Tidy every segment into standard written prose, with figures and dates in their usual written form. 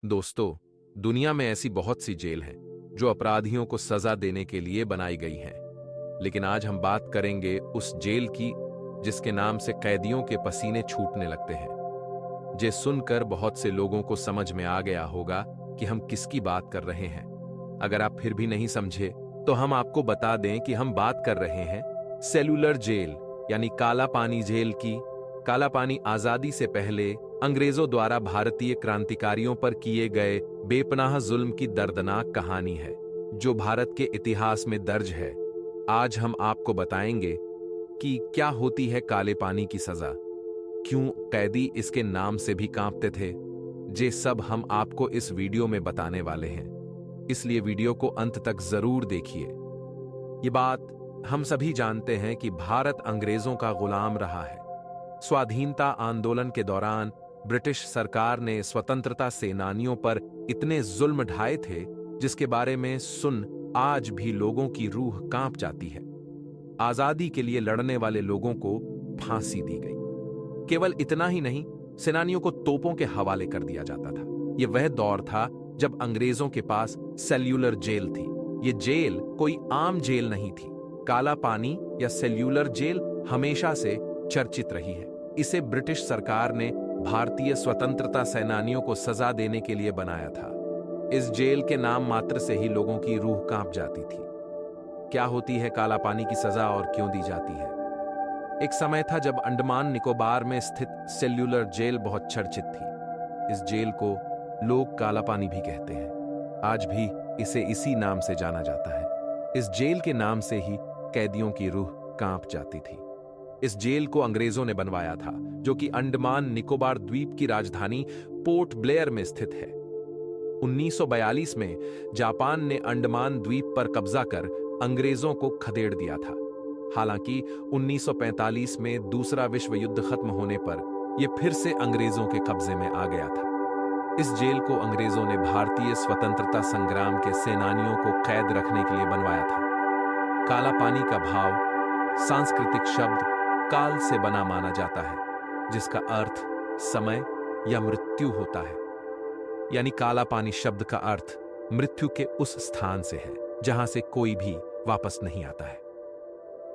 दोस्तों, दुनिया में ऐसी बहुत सी जेल हैं जो अपराधियों को सजा देने के लिए बनाई गई हैं। लेकिन आज हम बात करेंगे उस जेल की जिसके नाम से कैदियों के पसीने छूटने लगते हैं। जे सुनकर बहुत से लोगों को समझ में आ गया होगा कि हम किसकी बात कर रहे हैं। अगर आप फिर भी नहीं समझे तो हम आपको बता दें कि हम बात कर रहे हैं सेल्यूलर जेल यानी काला पानी जेल की। काला पानी आजादी से पहले अंग्रेजों द्वारा भारतीय क्रांतिकारियों पर किए गए बेपनाह जुल्म की दर्दनाक कहानी है जो भारत के इतिहास में दर्ज है। आज हम आपको बताएंगे कि क्या होती है काले पानी की सजा, क्यों कैदी इसके नाम से भी कांपते थे। ये सब हम आपको इस वीडियो में बताने वाले हैं, इसलिए वीडियो को अंत तक जरूर देखिए। ये बात हम सभी जानते हैं कि भारत अंग्रेजों का गुलाम रहा है। स्वाधीनता आंदोलन के दौरान ब्रिटिश सरकार ने स्वतंत्रता सेनानियों पर इतने जुल्म ढाए थे जिसके बारे में सुन आज भी लोगों की रूह कांप जाती है। आजादी के लिए लड़ने वाले लोगों को फांसी दी गई। केवल इतना ही नहीं, सेनानियों को तोपों के हवाले कर दिया जाता था। यह वह दौर था जब अंग्रेजों के पास सेल्यूलर जेल थी। यह जेल कोई आम जेल नहीं थी। काला पानी या सेल्यूलर जेल हमेशा से चर्चित रही है। इसे ब्रिटिश सरकार ने भारतीय स्वतंत्रता सेनानियों को सजा देने के लिए बनाया था। इस जेल के नाम मात्र से ही लोगों की रूह कांप जाती थी। क्या होती है काला पानी की सजा और क्यों दी जाती है? एक समय था जब अंडमान निकोबार में स्थित सेल्यूलर जेल बहुत चर्चित थी। इस जेल को लोग काला पानी भी कहते हैं। आज भी इसे इसी नाम से जाना जाता है। इस जेल के नाम से ही कैदियों की रूह कांप जाती थी। इस जेल को अंग्रेजों ने बनवाया था, जो कि अंडमान निकोबार द्वीप की राजधानी पोर्ट ब्लेयर में स्थित है। 1942 में जापान ने अंडमान द्वीप पर कब्जा कर अंग्रेजों को खदेड़ दिया था। हालांकि 1945 में दूसरा विश्व युद्ध खत्म होने पर यह फिर से अंग्रेजों के कब्जे में आ गया था। इस जेल को अंग्रेजों ने भारतीय स्वतंत्रता संग्राम के सेनानियों को कैद रखने के लिए बनवाया था। काला पानी का भाव सांस्कृतिक शब्द काल से बना माना जाता है, जिसका अर्थ समय या मृत्यु होता है। यानी काला पानी शब्द का अर्थ मृत्यु के उस स्थान से है जहां से कोई भी वापस नहीं आता है।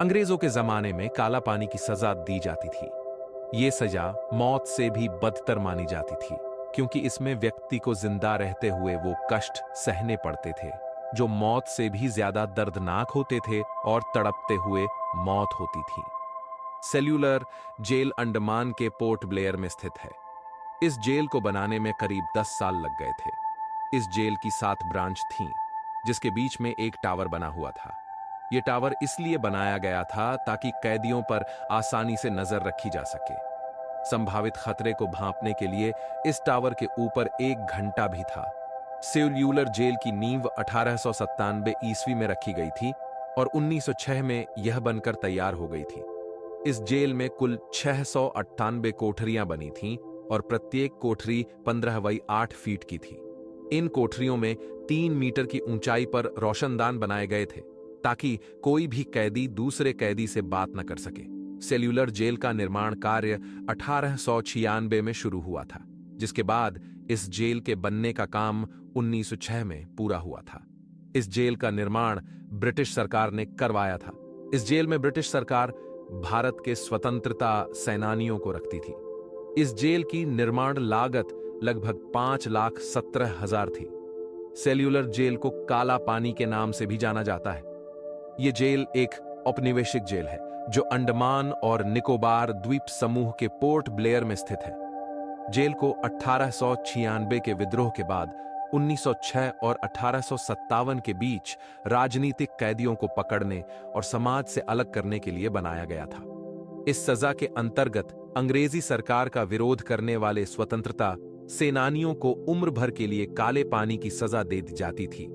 अंग्रेजों के जमाने में काला पानी की सजा दी जाती थी। यह सजा मौत से भी बदतर मानी जाती थी, क्योंकि इसमें व्यक्ति को जिंदा रहते हुए वो कष्ट सहने पड़ते थे जो मौत से भी ज्यादा दर्दनाक होते थे और तड़पते हुए मौत होती थी। सेल्यूलर जेल अंडमान के पोर्ट ब्लेयर में स्थित है। इस जेल को बनाने में करीब 10 साल लग गए थे। इस जेल की 7 ब्रांच थीं, जिसके बीच में एक टावर बना हुआ था। यह टावर इसलिए बनाया गया था ताकि कैदियों पर आसानी से नजर रखी जा सके। संभावित खतरे को भांपने के लिए इस टावर के ऊपर एक घंटा भी था। सेल्यूलर जेल की नींव 1897 ईस्वी में रखी गई थी और 1906 में यह बनकर तैयार हो गई थी। इस जेल में कुल 698 कोठरियां बनी थीं और प्रत्येक कोठरी 15x8 फीट की थी। इन कोठरियों में 3 मीटर की ऊंचाई पर रोशनदान बनाए गए थे ताकि कोई भी कैदी दूसरे कैदी से बात न कर सके। सेल्यूलर जेल का निर्माण कार्य 1896 में शुरू हुआ था, जिसके बाद इस जेल के बनने का काम 1906 में पूरा हुआ था। इस जेल का निर्माण ब्रिटिश सरकार ने करवाया था। इस जेल में ब्रिटिश सरकार भारत के स्वतंत्रता सेनानियों को रखती थी। इस जेल की निर्माण लागत लगभग 5,17,000 थी। सेल्यूलर जेल को काला पानी के नाम से भी जाना जाता है। यह जेल एक औपनिवेशिक जेल है जो अंडमान और निकोबार द्वीप समूह के पोर्ट ब्लेयर में स्थित है। जेल को 1896 के विद्रोह के बाद 1906 और 1857 के बीच राजनीतिक कैदियों को पकड़ने और समाज से अलग करने के लिए बनाया गया था। इस सजा के अंतर्गत अंग्रेजी सरकार का विरोध करने वाले स्वतंत्रता सेनानियों को उम्र भर के लिए काले पानी की सजा दे दी जाती थी,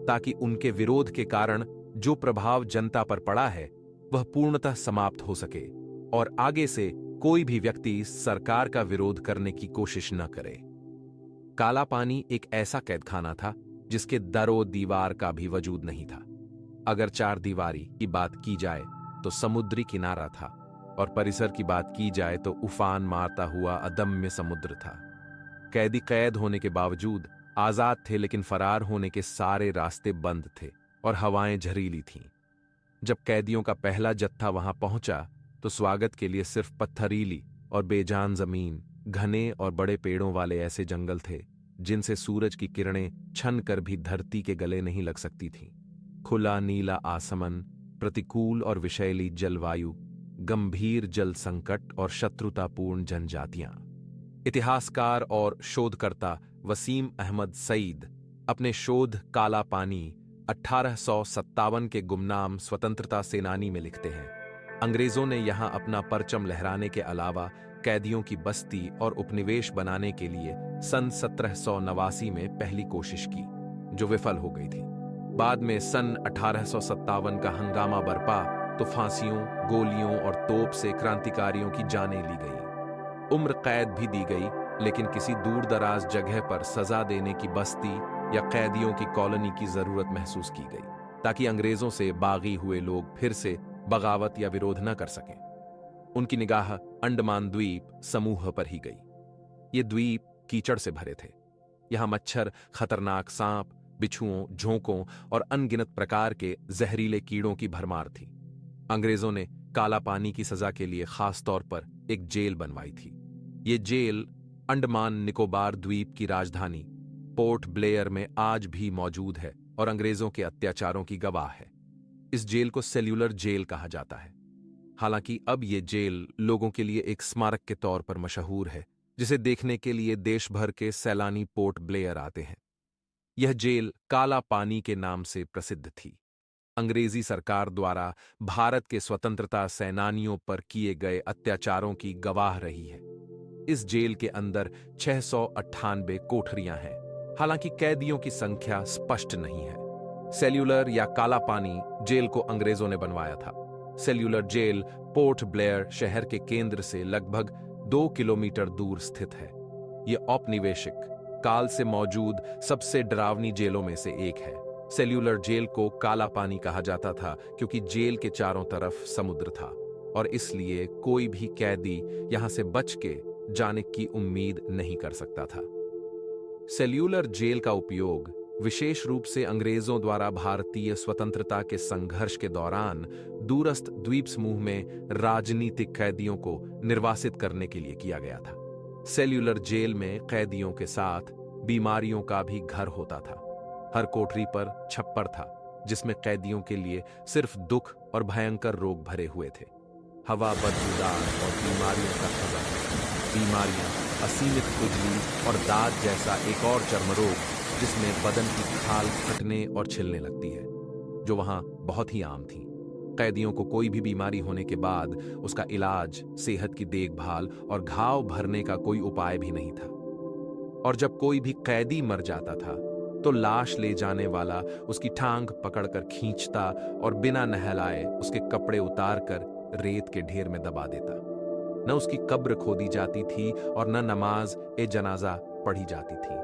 ताकि उनके विरोध के कारण जो प्रभाव जनता पर पड़ा है वह पूर्णतः समाप्त हो सके और आगे से कोई भी व्यक्ति सरकार का विरोध करने की कोशिश न करे। काला पानी एक ऐसा कैदखाना था जिसके दरो दीवार का भी वजूद नहीं था। अगर 4 दीवारी की बात की जाए तो समुद्री किनारा था और परिसर की बात की जाए तो उफान मारता हुआ अदम्य समुद्र था। कैदी कैद होने के बावजूद आजाद थे, लेकिन फरार होने के सारे रास्ते बंद थे और हवाएं झरीली थीं। जब कैदियों का पहला जत्था वहां पहुंचा तो स्वागत के लिए सिर्फ पत्थरीली और बेजान जमीन, घने और बड़े पेड़ों वाले ऐसे जंगल थे जिनसे सूरज की किरणें छन कर भी धरती के गले नहीं लग सकती थीं। खुला नीला आसमान, प्रतिकूल और विषैली जलवायु, गंभीर जल संकट और शत्रुतापूर्ण जनजातियां। इतिहासकार और शोधकर्ता वसीम अहमद सईद अपने शोध काला पानी 1857 के गुमनाम स्वतंत्रता सेनानी में लिखते हैं, अंग्रेजों ने यहां अपना परचम लहराने के अलावा कैदियों की बस्ती और उपनिवेश बनाने के लिए सन 1789 में पहली कोशिश की, जो विफल हो गई थी। बाद में सन 1857 का हंगामा बरपा तो फांसियों, गोलियों और तोप से क्रांतिकारियों की जानें ली गई। उम्र कैद भी दी गई, लेकिन किसी दूर दराज जगह पर सजा देने की बस्ती या कैदियों की कॉलोनी की जरूरत महसूस की गई, ताकि अंग्रेजों से बागी हुए लोग फिर से बगावत या विरोध न कर सकें। उनकी निगाह अंडमान द्वीप समूह पर ही गई। ये द्वीप कीचड़ से भरे थे। यहां मच्छर, खतरनाक सांप, बिच्छुओं, झोंकों और अनगिनत प्रकार के जहरीले कीड़ों की भरमार थी। अंग्रेजों ने काला पानी की सजा के लिए खास तौर पर एक जेल बनवाई थी। ये जेल अंडमान निकोबार द्वीप की राजधानी पोर्ट ब्लेयर में आज भी मौजूद है और अंग्रेजों के अत्याचारों की गवाह है। इस जेल को सेल्यूलर जेल कहा जाता है। हालांकि अब यह जेल लोगों के लिए एक स्मारक के तौर पर मशहूर है, जिसे देखने के लिए देश भर के सैलानी पोर्ट ब्लेयर आते हैं। यह जेल काला पानी के नाम से प्रसिद्ध थी। अंग्रेजी सरकार द्वारा भारत के स्वतंत्रता सेनानियों पर किए गए अत्याचारों की गवाह रही है। इस जेल के अंदर 698 कोठरियां हैं। हालांकि कैदियों की संख्या स्पष्ट नहीं है। सेल्यूलर या काला पानी जेल को अंग्रेजों ने बनवाया था। सेल्यूलर जेल पोर्ट ब्लेयर शहर के केंद्र से लगभग 2 किलोमीटर दूर स्थित है। यह औपनिवेशिक काल से मौजूद सबसे डरावनी जेलों में से एक है। सेल्यूलर जेल को काला पानी कहा जाता था क्योंकि जेल के चारों तरफ समुद्र था और इसलिए कोई भी कैदी यहां से बच के जाने की उम्मीद नहीं कर सकता था। सेल्यूलर जेल का उपयोग विशेष रूप से अंग्रेजों द्वारा भारतीय स्वतंत्रता के संघर्ष के दौरान दूरस्थ द्वीप समूह में राजनीतिक कैदियों को निर्वासित करने के लिए किया गया था। सेल्यूलर जेल में कैदियों के साथ बीमारियों का भी घर होता था। हर कोठरी पर छप्पर था जिसमें कैदियों के लिए सिर्फ दुख और भयंकर रोग भरे हुए थे। हवा बदबूदार और बीमारियों का खबर था। बीमारियां असीमित खुजली और दाद जैसा एक और चर्म रोग जिसमें बदन की खाल फटने और छिलने लगती है, जो वहां बहुत ही आम थी। कैदियों को कोई भी बीमारी होने के बाद उसका इलाज, सेहत की देखभाल और घाव भरने का कोई उपाय भी नहीं था। और जब कोई भी कैदी मर जाता था तो लाश ले जाने वाला उसकी टांग पकड़कर खींचता और बिना नहलाए उसके कपड़े उतारकर रेत के ढेर में दबा देता। न उसकी कब्र खोदी जाती थी और न नमाज ए जनाजा पढ़ी जाती थी।